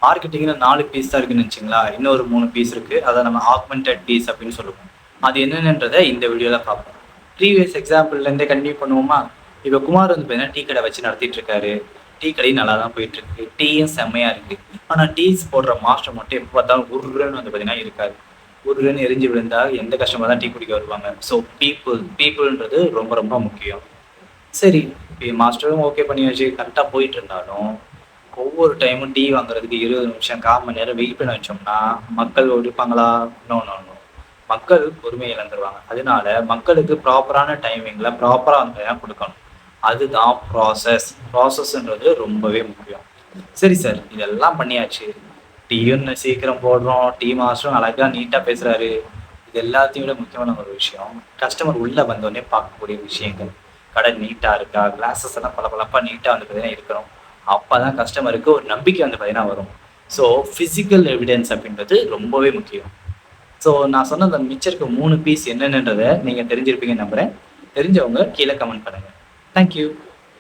மார்க்கெட்டிங்ல 4 piece தான் இருக்குன்னு வச்சுங்களா, இன்னொரு 3 பீஸ் இருக்கு. அதை நம்ம ஆக்மெண்டட் பீஸ் அப்படின்னு சொல்லுவோம். அது என்னென்னன்றதை இந்த வீடியோல பார்ப்போம். ப்ரீவியஸ் எக்ஸாம்பிள்ல இருந்தே கண்டினியூ பண்ணுவோமா? இப்ப குமார் வந்து பார்த்தீங்கன்னா டீ கடை வச்சு நடத்திட்டு இருக்காரு. டீ கடையும் நல்லா தான் போயிட்டு இருக்கு. டீயும் செம்மையா இருக்கு. ஆனா டீஸ் போடுற மாஸ்டர் மட்டும் எப்ப பார்த்தாலும் உருன்னு வந்து பார்த்தீங்கன்னா இருக்காரு. உருன்னு எரிஞ்சு விழுந்தா எந்த கஸ்டமர் தான் டீ குடிக்க வருவாங்க. ஸோ பீப்புள்ன்றது ரொம்ப ரொம்ப முக்கியம். சரி, மாஸ்டரும் ஓகே பண்ணியாச்சு. கரெக்ட்டா போயிட்டு இருந்தாலும், ஒவ்வொரு டைமும் டீ வாங்குறதுக்கு 20 நிமிஷம், 1/4 மணி நேரம் வெயிட் பண்ண வச்சோம்னா, மக்கள் இருப்பாங்களா? No, no, no. மக்கள் பொறுமைய இழந்துருவாங்க. அதனால மக்களுக்கு ப்ராப்பரான டைமிங்ல ப்ராப்பரா வந்து தான் குடுக்கணும். அதுதான் ப்ராசஸ்ன்றது ரொம்பவே முக்கியம். சரி சார், இதெல்லாம் பண்ணியாச்சு. டீயும் சீக்கிரம் போடுறோம். டீ மாஸ்டரும் அழகா நீட்டா பேசுறாரு. இது எல்லாத்தையும் விட முக்கியமான ஒரு விஷயம், கஸ்டமர் உள்ள வந்தோனே பார்க்கக்கூடிய விஷயங்கள். கடை நீட்டா இருக்கா? கிளாஸஸ் எல்லாம் பளபளப்பா நீட்டா வந்து பார்த்தீங்கன்னா இருக்கணும். அப்பதான் கஸ்டமருக்கு ஒரு நம்பிக்கை வந்து பார்த்தீங்கன்னா வரும். ஸோ பிசிக்கல் எவிடன்ஸ் அப்படின்றது ரொம்பவே முக்கியம். ஸோ நான் சொன்ன அந்த மிச்சம் இருக்க 3 பீஸ் என்னென்னன்றத நீங்க தெரிஞ்சிருப்பீங்கன்னு நம்புறேன். தெரிஞ்சவங்க கீழ கமெண்ட் பண்ணுங்க. Thank you.